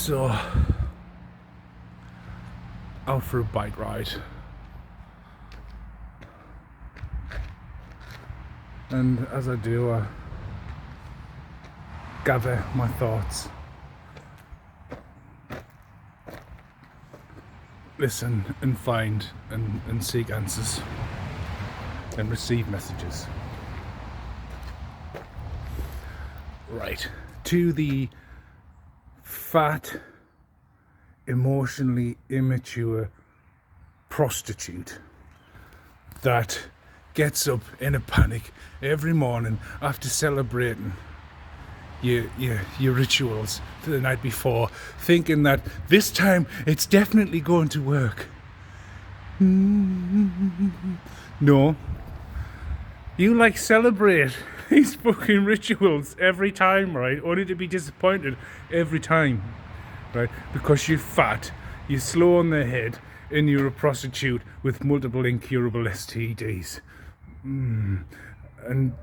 So, out for a bike ride. And as I do, I gather my thoughts, listen and find and seek answers and receive messages. Right, to the fat, emotionally immature prostitute that gets up in a panic every morning after celebrating your rituals for the night before, thinking that this time it's definitely going to work. No. You celebrate these fucking rituals every time, right? Only to be disappointed every time, right? Because you're fat, you're slow on the head, and you're a prostitute with multiple incurable STDs. And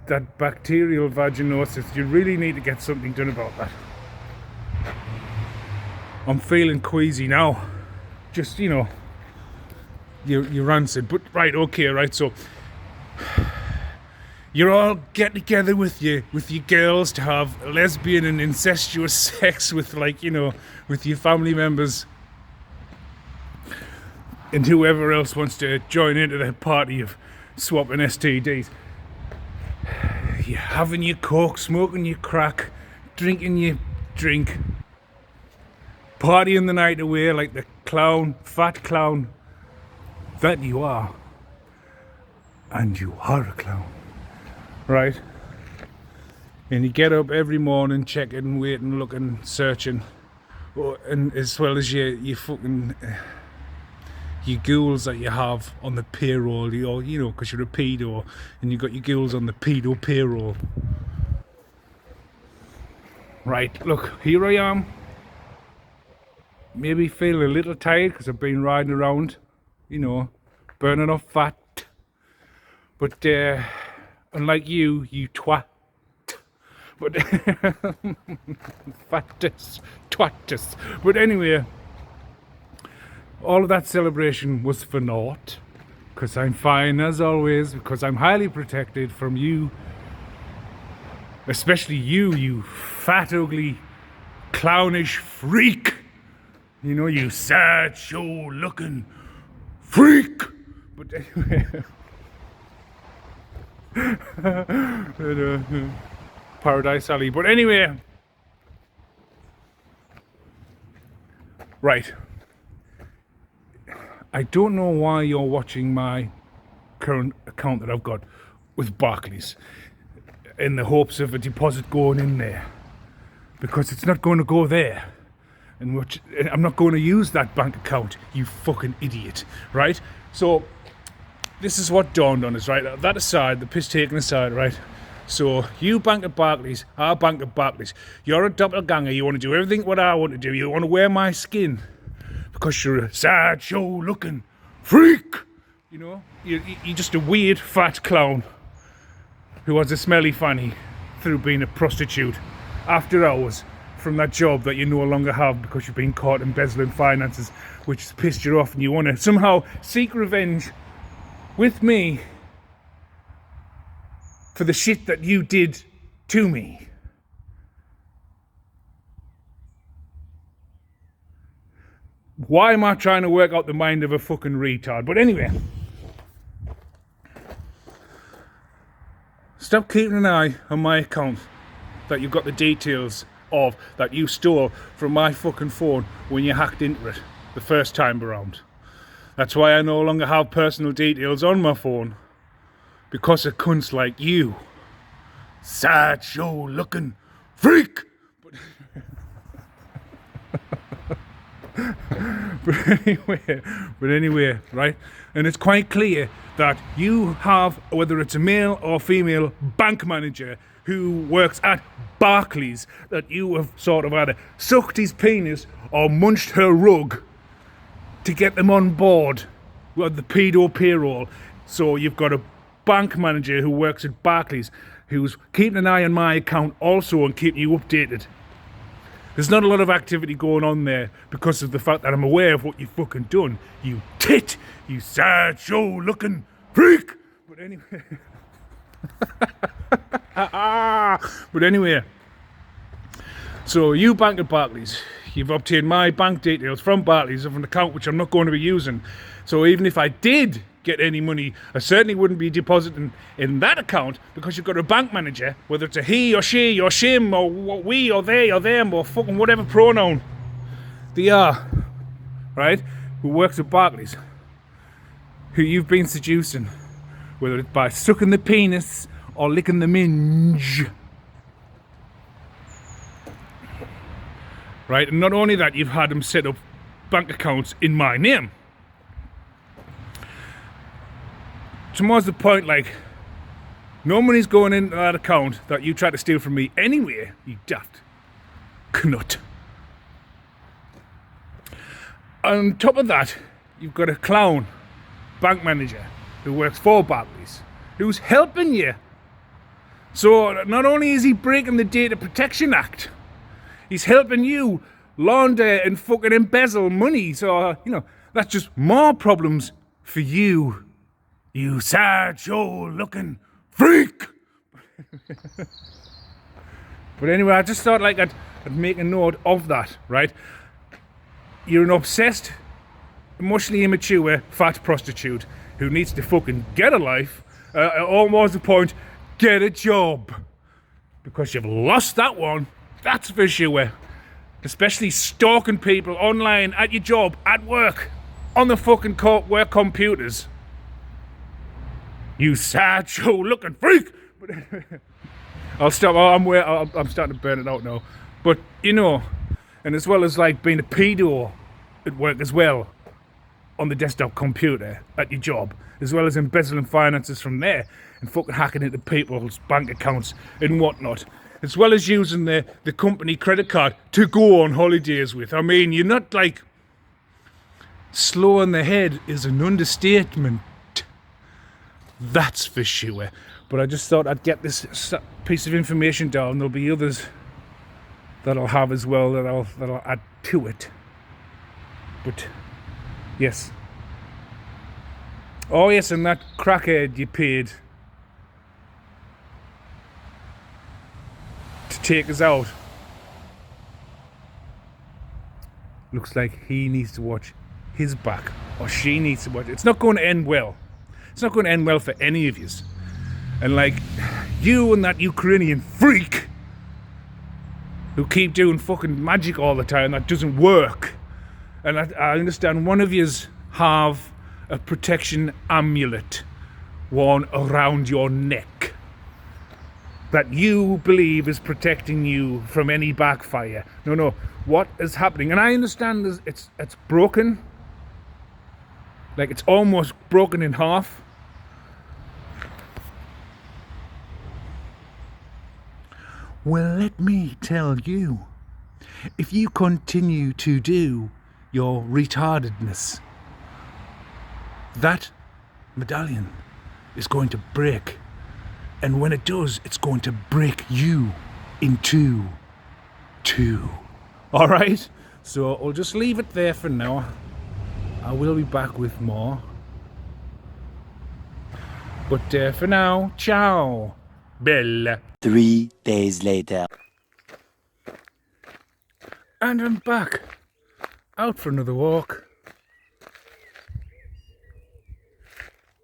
that bacterial vaginosis, you really need to get something done about that. I'm feeling queasy now. Just, you're rancid. But, right, okay, right, so you're all get together with your girls to have lesbian and incestuous sex with with your family members and whoever else wants to join into the party of swapping STDs. You're having your coke, smoking your crack, drinking your drink, partying the night away like the fat clown that you are. And you are a clown, right? And you get up every morning, checking, waiting, looking, searching, and as well as your fucking your ghouls that you have on the payroll, because you're a pedo, and you got your ghouls on the pedo payroll. Right, look, here I am. Maybe feeling a little tired because I've been riding around, burning off fat. But unlike you twat. But fattest, twatest. But anyway, all of that celebration was for naught, because I'm fine as always, because I'm highly protected from you, especially you fat, ugly, clownish freak. You sad show looking freak. But anyway, Paradise Alley. But anyway, right. I don't know why you're watching my current account that I've got with Barclays in the hopes of a deposit going in there, because it's not going to go there, and I'm not going to use that bank account, you fucking idiot, right? So this is what dawned on us, right? That aside, the piss taken aside, right? So you bank at Barclays, I bank at Barclays. You're a doppelganger, you want to do everything what I want to do, you want to wear my skin because you're a sad show looking freak. You're just a weird fat clown who has a smelly fanny through being a prostitute after hours from that job that you no longer have because you've been caught embezzling finances, which has pissed you off, and you want to somehow seek revenge with me for the shit that you did to me. Why am I trying to work out the mind of a fucking retard? But anyway, stop keeping an eye on my account that you've got the details of, that you stole from my fucking phone when you hacked into it the first time around. That's why I no longer have personal details on my phone, because of cunts like you. Sad show looking freak. But anyway, right? And it's quite clear that you have, whether it's a male or female bank manager who works at Barclays, that you have sort of either sucked his penis or munched her rug to get them on board with the pedo payroll. So you've got a bank manager who works at Barclays who's keeping an eye on my account also and keeping you updated. There's not a lot of activity going on there because of the fact that I'm aware of what you've fucking done. You tit! You sad show looking freak! But anyway. But anyway. So you bank at Barclays. You've obtained my bank details from Barclays of an account which I'm not going to be using. So even if I did get any money, I certainly wouldn't be depositing in that account because you've got a bank manager, whether it's a he or she or shim or we or they or them or fucking whatever pronoun they are, right, who works at Barclays, who you've been seducing, whether it's by sucking the penis or licking the minge. Right, and not only that, you've had them set up bank accounts in my name. Tomorrow's the point, like, no money's going into that account that you tried to steal from me anyway, you daft knut. On top of that, you've got a clown bank manager who works for Barclays, who's helping you. So not only is he breaking the Data Protection Act, he's helping you launder and fucking embezzle money. So, that's just more problems for you. You sad show looking freak! But anyway, I just thought like I'd make a note of that, right? You're an obsessed, emotionally immature, fat prostitute who needs to fucking get a life, almost the point, get a job. Because you've lost that one, that's for sure. Especially stalking people online, at your job, at work, on the fucking work computers. You sad show looking freak! I'll stop. I'm starting to burn it out now. But, and as well as like being a pedo at work as well, on the desktop computer at your job, as well as embezzling finances from there and fucking hacking into people's bank accounts and whatnot, as well as using the company credit card to go on holidays with. I mean, you're not like slow on the head is an understatement. That's for sure. But I just thought I'd get this piece of information down. There'll be others that I'll have as well that'll add to it. But yes. Oh yes, and that crackhead you paid to take us out. Looks like he needs to watch his back, or she needs to watch. It's not going to end well. It's not going to end well for any of you. And like, you and that Ukrainian freak who keep doing fucking magic all the time, that doesn't work. And I understand one of yous have a protection amulet worn around your neck that you believe is protecting you from any backfire. No, what is happening? And I understand it's broken. Like, it's almost broken in half. Well, let me tell you, if you continue to do your retardedness, that medallion is going to break. And when it does, it's going to break you in two. All right? So I'll just leave it there for now. I will be back with more. But for now, ciao, Bella. 3 days later. And I'm back. Out for another walk.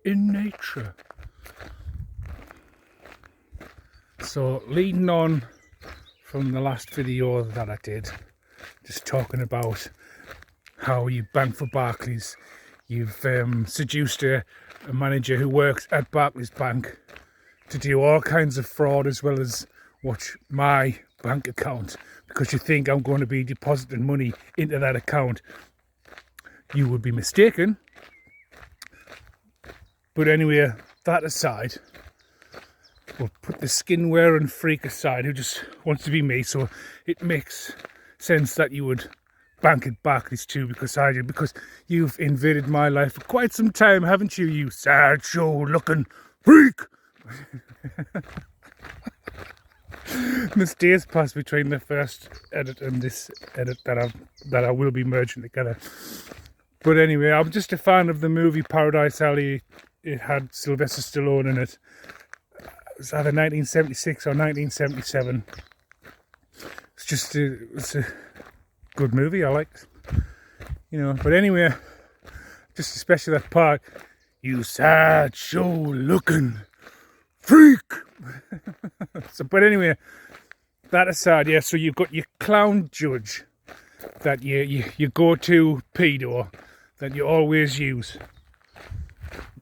In nature. So, leading on from the last video that I did, just talking about how you bank for Barclays. You've seduced a manager who works at Barclays Bank to do all kinds of fraud, as well as watch my bank account because you think I'm going to be depositing money into that account. You would be mistaken. But anyway, that aside, we'll put the skin wearing freak aside who just wants to be me. So it makes sense that you would bank at Barclays too, because I did, because you've invaded my life for quite some time, haven't you, you sad show looking freak? There's days pass between the first edit and this edit that I will be merging together. But anyway, I'm just a fan of the movie Paradise Alley. It had Sylvester Stallone in it. It was either 1976 or 1977. It's a good movie. I liked, But anyway, just especially that part. You sad show looking freak. But anyway, that aside, yeah. So you've got your clown judge that you go to pedo that you always use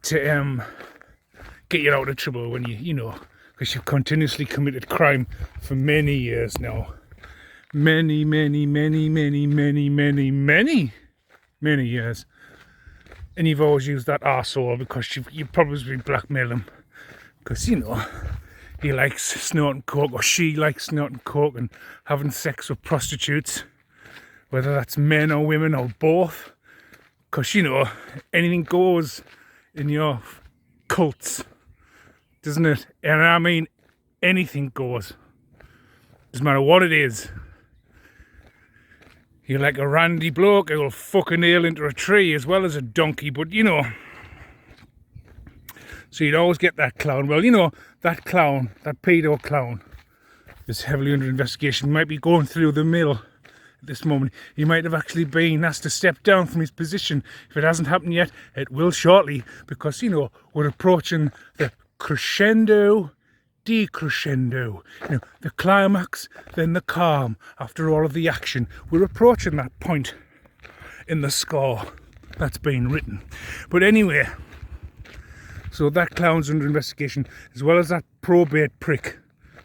to get you out of trouble when because you've continuously committed crime for many years now. Many years. And you've always used that arsehole because you probably blackmail him. Because, he likes snorting coke, or she likes snorting coke and having sex with prostitutes. Whether that's men or women or both. Because, anything goes in your cults. Doesn't it? And I mean, anything goes. Doesn't matter what it is. You're like a randy bloke who'll fuck a nail into a tree as well as a donkey, but so you'd always get that clown. Well, that clown, that pedo clown, is heavily under investigation. He might be going through the mill at this moment. He might have actually been asked to step down from his position. If it hasn't happened yet, it will shortly, because, we're approaching the crescendo, decrescendo, the climax, then the calm after all of the action. We're approaching that point in the score that's been written. But anyway, so that clown's under investigation, as well as that probate prick,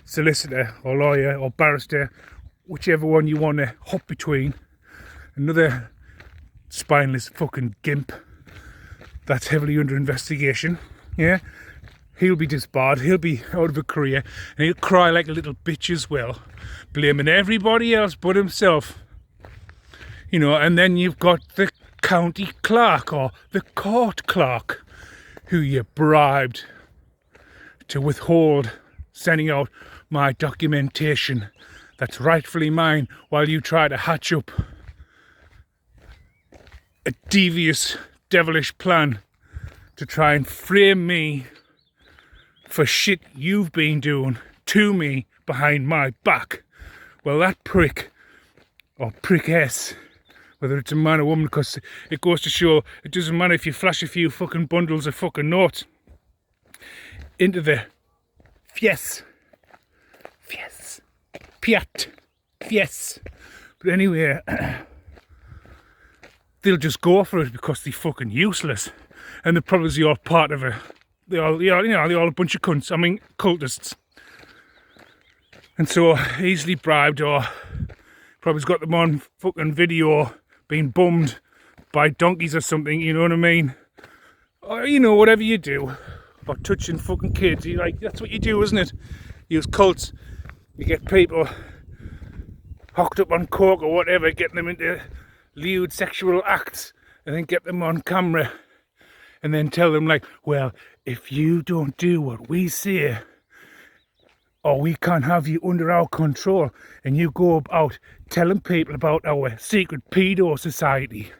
solicitor or lawyer or barrister, whichever one you want to hop between. Another spineless fucking gimp that's heavily under investigation. Yeah. He'll be disbarred, he'll be out of a career, and he'll cry like a little bitch as well, blaming everybody else but himself. And then you've got the county clerk or the court clerk who you bribed to withhold sending out my documentation that's rightfully mine while you try to hatch up a devious, devilish plan to try and frame me for shit you've been doing to me behind my back. Well, that prick, or prickess, whether it's a man or woman, because it goes to show it doesn't matter if you flash a few fucking bundles of fucking notes into the fies, piat, fies. But anyway, they'll just go for it because they're fucking useless, and they're probably all part of they're all a bunch of cunts. I mean, cultists. And so easily bribed, or probably's got them on fucking video being bummed by donkeys or something, you know what I mean? Or, whatever you do. Or touching fucking kids. That's what you do, isn't it? You use cults. You get people hooked up on coke or whatever, getting them into lewd sexual acts, and then get them on camera. And then tell them well, if you don't do what we say, or we can't have you under our control, and you go out telling people about our secret pedo society,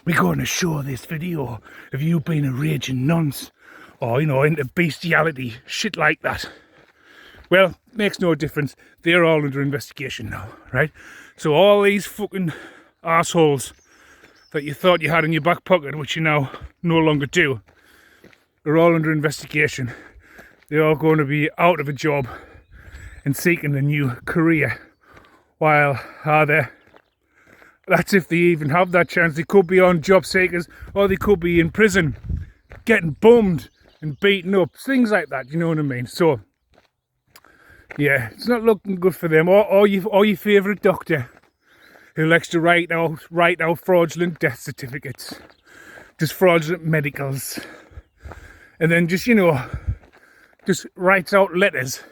we're going to show this video of you being a raging nonce, or, into bestiality, shit like that. Well, makes no difference. They're all under investigation now, right? So all these fucking assholes that you thought you had in your back pocket, which you now no longer do, are all under investigation. They're all going to be out of a job and seeking a new career. While that's if they even have that chance. They could be on job seekers, or they could be in prison, getting bummed and beaten up, things like that. You know what I mean? So yeah, it's not looking good for them. Or your favourite doctor, who likes to write out fraudulent death certificates, just fraudulent medicals, and then just writes out letters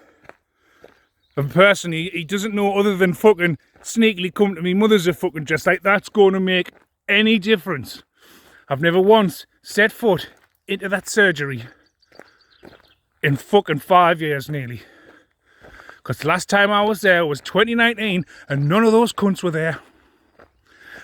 of a person he doesn't know other than fucking sneakily come to me mother's a fucking just like that's going to make any difference. I've never once set foot into that surgery in fucking 5 years nearly. Because the last time I was there was 2019 and none of those cunts were there.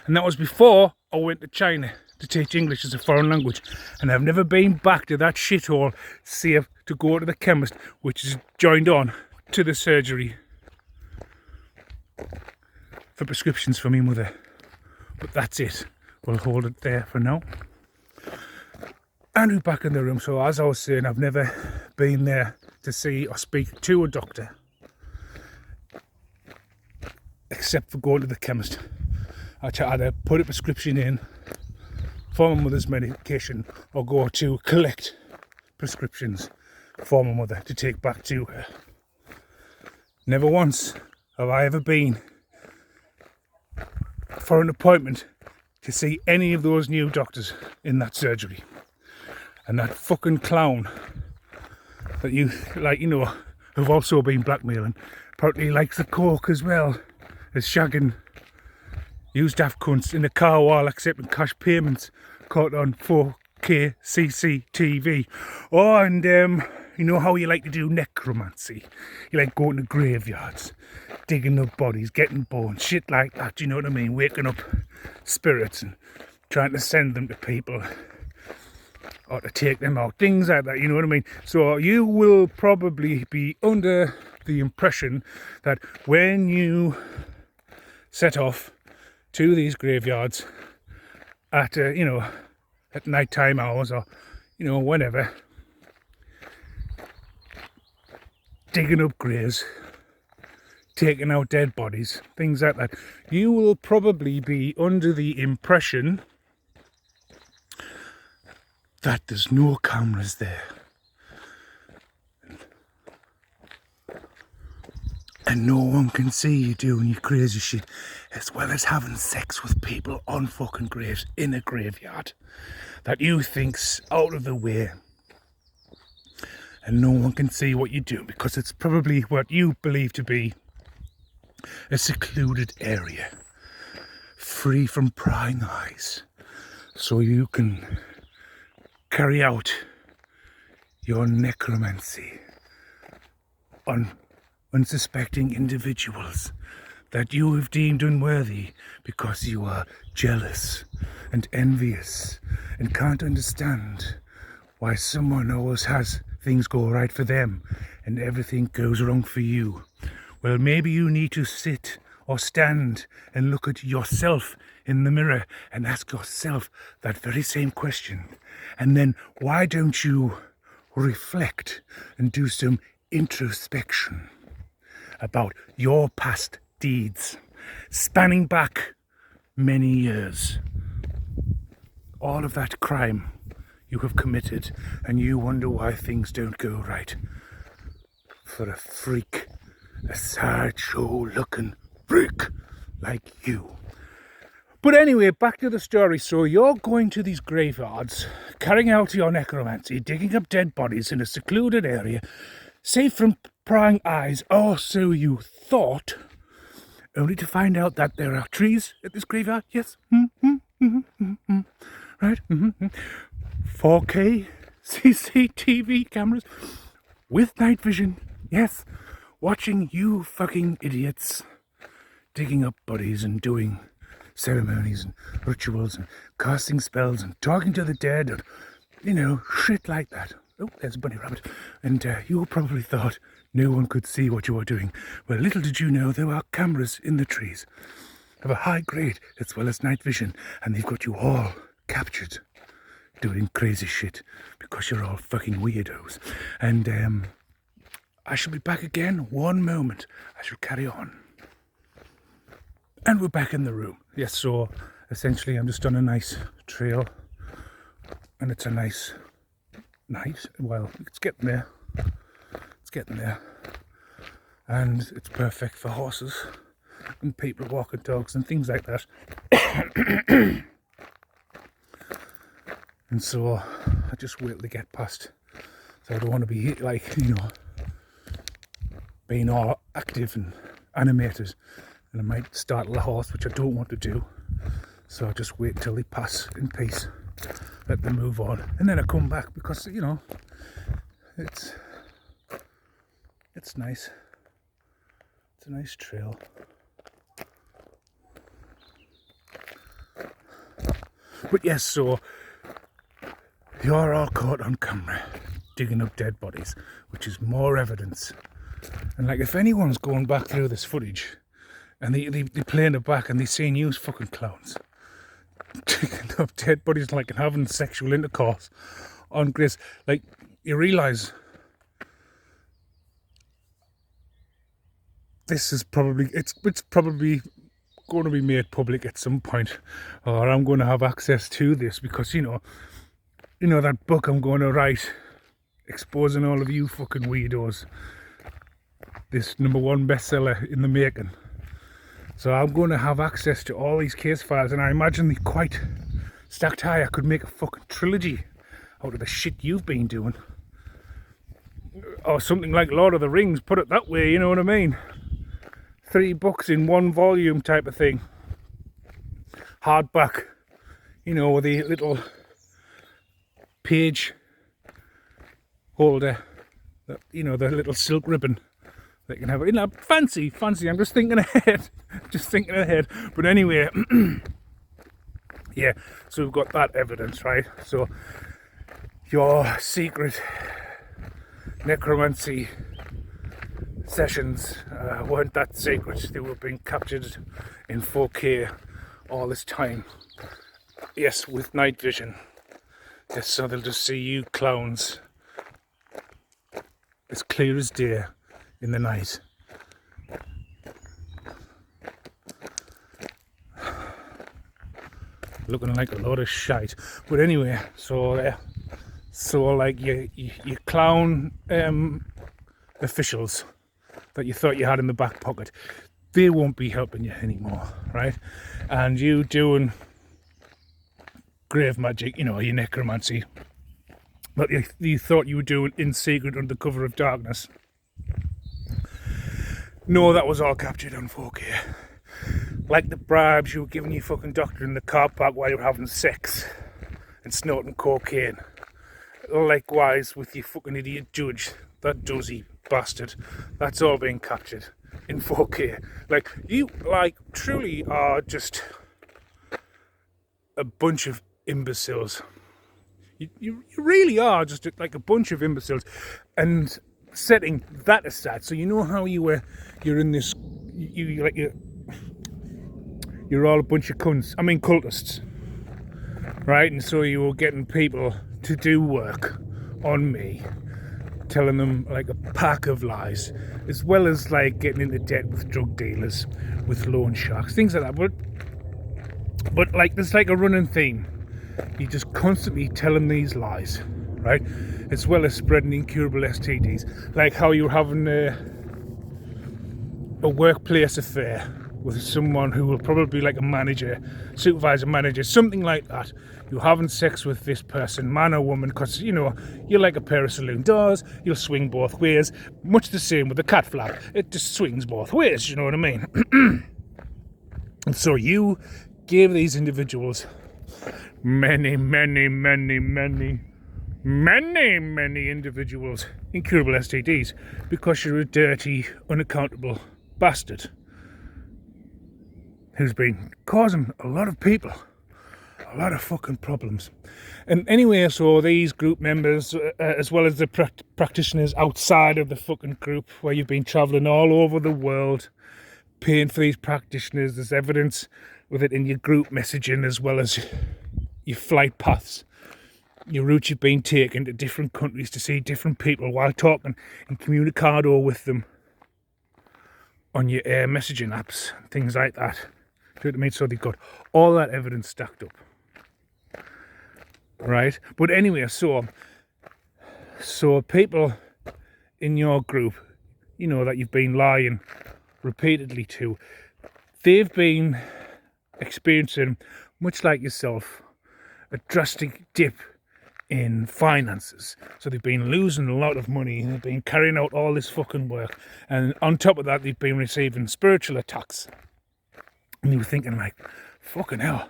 And that was before I went to China to teach English as a foreign language. And I've never been back to that shithole save to go to the chemist, which is joined on to the surgery for prescriptions for me mother. But that's it. We'll hold it there for now. And we're back in the room. So as I was saying, I've never been there to see or speak to a doctor except for going to the chemist. I try either put a prescription in for my mother's medication or go to collect prescriptions for my mother to take back to her. Never once have I ever been for an appointment to see any of those new doctors in that surgery. And that fucking clown that you, like, you know, have also been blackmailing, apparently likes the coke as well as shagging used daft cunts in the car while accepting cash payments caught on 4K CCTV. Oh, and you know how you like to do necromancy? You like going to graveyards, digging up bodies, getting bones, shit like that, you know what I mean? Waking up spirits and trying to send them to people or to take them out, things like that, you know what I mean? So you will probably be under the impression that when you set off to these graveyards at you know, at nighttime hours or, you know, whenever, digging up graves, taking out dead bodies, things like that, you will probably be under the impression that there's no cameras there. And no one can see you doing your crazy shit, as well as having sex with people on fucking graves in a graveyard that you think's out of the way. And no one can see what you do because it's probably what you believe to be a secluded area, free from prying eyes, so you can carry out your necromancy on unsuspecting individuals that you have deemed unworthy because you are jealous and envious and can't understand why someone always has things go right for them and everything goes wrong for you. Well, maybe you need to sit or stand and look at yourself in the mirror and ask yourself that very same question. And then why don't you reflect and do some introspection about your past deeds, spanning back many years. All of that crime you have committed, and you wonder why things don't go right. For a freak, a sideshow looking freak like you. But anyway, back to the story. So you're going to these graveyards, carrying out your necromancy, digging up dead bodies in a secluded area, safe from prying eyes, or so you thought, only to find out that there are trees at this graveyard. Yes. Right. 4K CCTV cameras with night vision. Yes. Watching you fucking idiots digging up bodies and doing ceremonies and rituals and casting spells and talking to the dead and, you know, shit like that. Oh, there's a bunny rabbit. And you probably thought no one could see what you were doing. Well, little did you know there are cameras in the trees of a high grade as well as night vision, and they've got you all captured doing crazy shit because you're all fucking weirdos. And I shall be back again one moment. I shall carry on. And we're back in the room. Yes, so essentially I'm just on a nice trail and it's a nice night. Well, it's getting there. It's getting there. And it's perfect for horses and people walking dogs and things like that. And so I just wait to get past. So I don't want to be like, you know, being all active and animated. And I might startle a horse, which I don't want to do. So I just wait till they pass in peace. Let them move on. And then I come back because, you know, it's nice. It's a nice trail. But yes, so you're all caught on camera digging up dead bodies, which is more evidence. And like, if anyone's going back through this footage and they playing it back and they seeing you fucking clowns digging up dead bodies, like, and having sexual intercourse on Grace, like, you realise this is probably, it's probably going to be made public at some point, or I'm going to have access to this, because you know that book I'm going to write exposing all of you fucking weirdos, this #1 bestseller in the making. So I'm going to have access to all these case files, and I imagine they're quite stacked high. I could make a fucking trilogy out of the shit you've been doing, or something like Lord of the Rings, put it that way, you know what I mean? 3 books in 1 volume type of thing, hardback, you know, with a little page holder, you know, the little silk ribbon that can have it. You know, fancy. I'm just thinking ahead. But anyway, yeah. So we've got that evidence, right? So your secret necromancy sessions weren't that secret. They were being captured in 4K all this time. Yes, with night vision. Yes, so they'll just see you clowns as clear as day in the night. Looking like a load of shite. But anyway, so like you clown officials that you thought you had in the back pocket, they won't be helping you anymore, right? And you doing grave magic, you know, your necromancy, that you thought you were doing in secret under cover of darkness. No, that was all captured on 4K. Like the bribes you were giving your fucking doctor in the car park while you were having sex and snorting cocaine. Likewise with your fucking idiot judge, that dozy bastard. That's all being captured in 4K. Like, you, like, truly are just a bunch of imbeciles. You really are just like a bunch of imbeciles. And setting that aside, so you know how you're in this, you're all a bunch of cunts, I mean cultists, right? And so you were getting people to do work on me, telling them like a pack of lies, as well as like getting into debt with drug dealers, with loan sharks, things like that. But like, there's like a running theme. You just constantly telling these lies, right? As well as spreading incurable STDs, like how you're having a workplace affair with someone who will probably be like a manager, supervisor, manager, something like that. You're having sex with this person, man or woman, because, you know, you're like a pair of saloon doors, you'll swing both ways, much the same with the cat flap. It just swings both ways, you know what I mean? And so you gave these individuals many individuals incurable STDs because you're a dirty, unaccountable bastard who's been causing a lot of people a lot of fucking problems. And anyway, so these group members, as well as the practitioners outside of the fucking group, where you've been travelling all over the world paying for these practitioners, there's evidence with it in your group messaging, as well as your flight paths, your routes you've been taken to different countries to see different people while talking and communicado with them on your messaging apps, things like that. Do you know what I mean? So they've got all that evidence stacked up, right? But anyway, so people in your group, you know, that you've been lying repeatedly to, they've been experiencing, much like yourself, a drastic dip in finances. So they've been losing a lot of money, and they've been carrying out all this fucking work, and on top of that they've been receiving spiritual attacks. And you were thinking, like, fucking hell,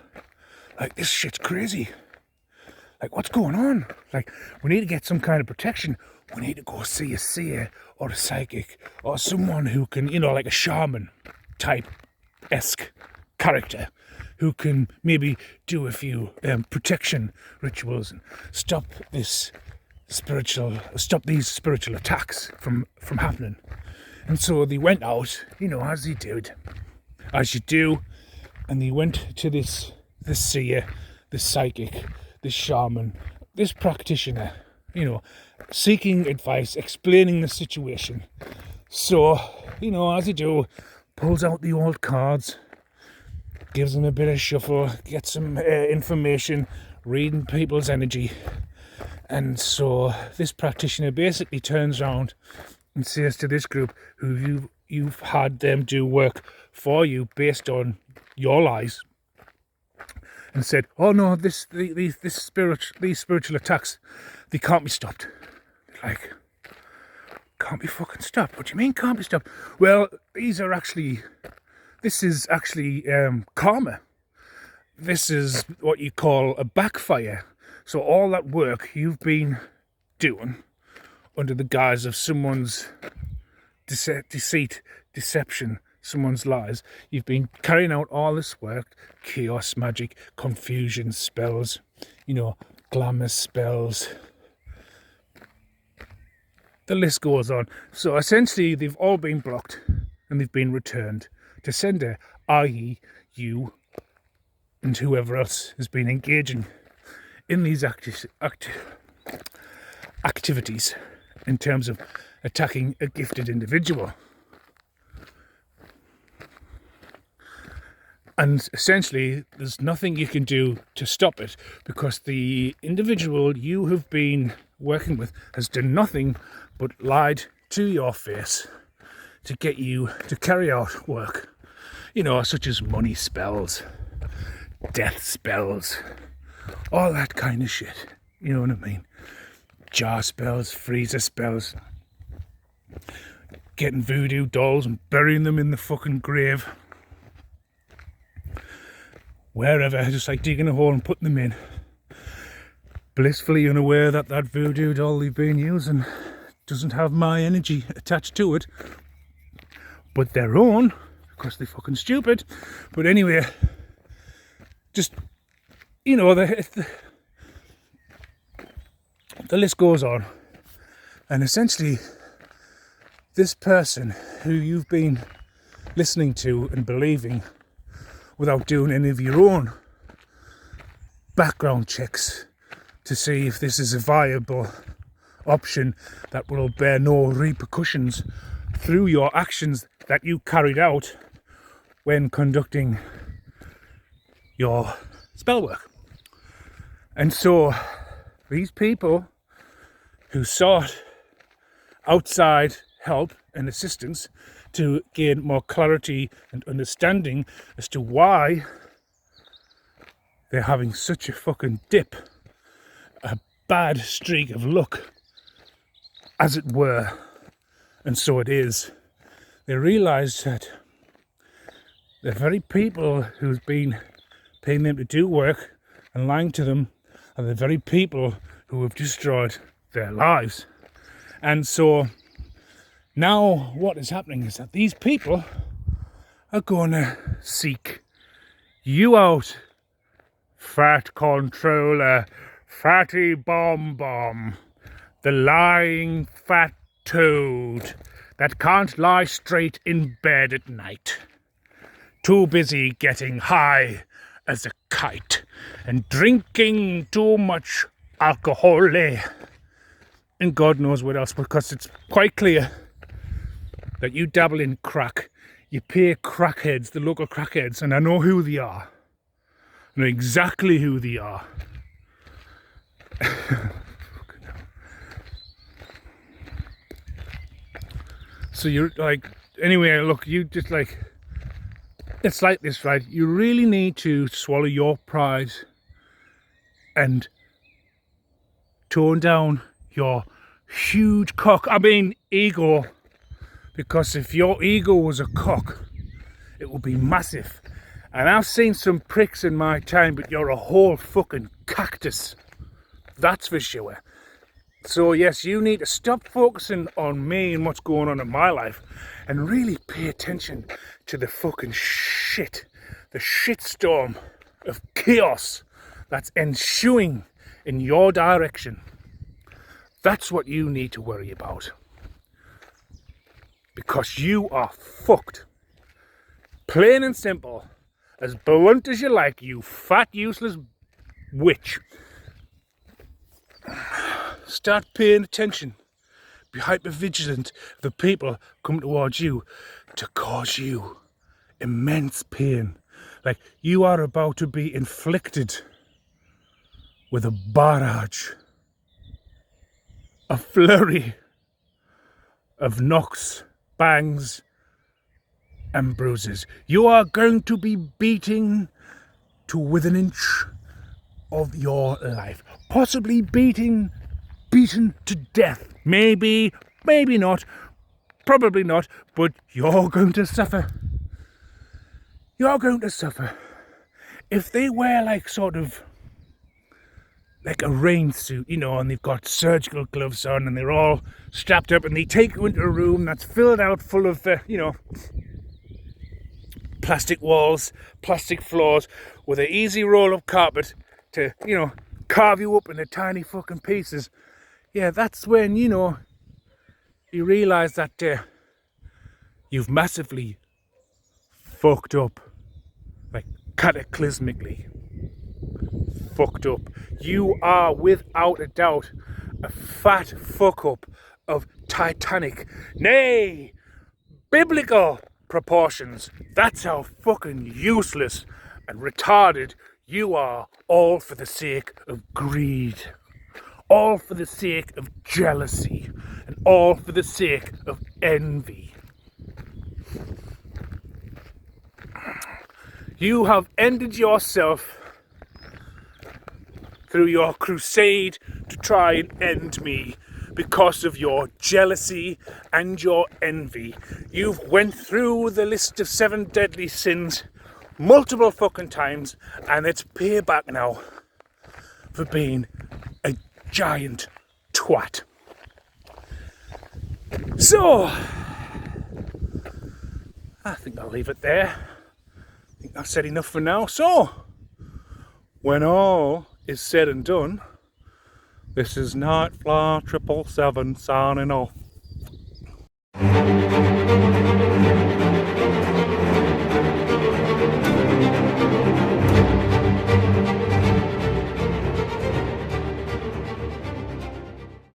like, this shit's crazy, like, what's going on? Like, we need to get some kind of protection. we need to go see a seer or a psychic or someone who can, like a shaman type-esque character who can maybe do a few protection rituals and stop these spiritual attacks from happening. And so they went out, as you do, and they went to this seer, this psychic, this shaman, this practitioner, seeking advice, explaining the situation. So, as you do, pulls out the old cards, gives them a bit of shuffle, gets some information, reading people's energy. And so this practitioner basically turns around and says to this group who you've had them do work for you based on your lies, and said, "Oh no, these spiritual attacks, they can't be stopped." They're like, "Can't be fucking stopped? What do you mean can't be stopped?" Well, this is actually karma. This is what you call a backfire. So all that work you've been doing under the guise of someone's deceit, deception, someone's lies, you've been carrying out all this work, chaos magic, confusion spells, glamour spells. The list goes on. So essentially they've all been blocked and they've been returned to sender, i.e. you and whoever else has been engaging in these activities in terms of attacking a gifted individual. And essentially, there's nothing you can do to stop it because the individual you have been working with has done nothing but lied to your face to get you to carry out work, such as money spells, death spells, all that kind of shit. You know what I mean? Jar spells, freezer spells, getting voodoo dolls and burying them in the fucking grave. Wherever, just like digging a hole and putting them in. Blissfully unaware that voodoo doll they've been using doesn't have my energy attached to it, but their own, because they're fucking stupid. But anyway, just, the list goes on. And essentially, this person who you've been listening to and believing without doing any of your own background checks to see if this is a viable option that will bear no repercussions through your actions that you carried out when conducting your spell work. And so these people who sought outside help and assistance to gain more clarity and understanding as to why they're having such a fucking dip, a bad streak of luck, as it were, and so it is. They realised that the very people who've been paying them to do work and lying to them are the very people who have destroyed their lives. And so now what is happening is that these people are going to seek you out, fat controller, fatty bomb, the lying fat toad that can't lie straight in bed at night. Too busy getting high as a kite and drinking too much alcohol. And God knows what else, because it's quite clear that you dabble in crack. You pay crackheads, the local crackheads, and I know who they are. I know exactly who they are. So you're like, anyway, look, you just like, it's like this, right? You really need to swallow your pride and tone down your huge ego. Because if your ego was a cock, it would be massive. And I've seen some pricks in my time, but you're a whole fucking cactus. That's for sure. So yes, you need to stop focusing on me and what's going on in my life and really pay attention to the fucking shit, the shitstorm of chaos that's ensuing in your direction. That's what you need to worry about. Because you are fucked. Plain and simple. As blunt as you like, you fat, useless witch. Start paying attention. Be hyper vigilant of the people come towards you to cause you immense pain. Like you are about to be inflicted with a barrage, a flurry of knocks, bangs, and bruises. You are going to be beaten to within an inch of your life. Possibly beaten to death. Maybe, maybe not. Probably not. But you're going to suffer. You're going to suffer. If they wear like sort of like a rain suit, you know, and they've got surgical gloves on and they're all strapped up and they take you into a room that's filled out full of, you know, plastic walls, plastic floors with an easy roll of carpet to, you know, carve you up into tiny fucking pieces. Yeah, that's when, you know, you realise that you've massively fucked up. Like, cataclysmically fucked up. You are, without a doubt, a fat fuck up of titanic, nay, biblical proportions. That's how fucking useless and retarded you are, all for the sake of greed. All for the sake of jealousy, and all for the sake of envy. You have ended yourself through your crusade to try and end me because of your jealousy and your envy. You've went through the list of 7 deadly sins multiple fucking times, and it's payback now for being a giant twat. So, I think I'll leave it there. I think I've said enough for now. So, when all is said and done, this is Nightfly 777 signing off.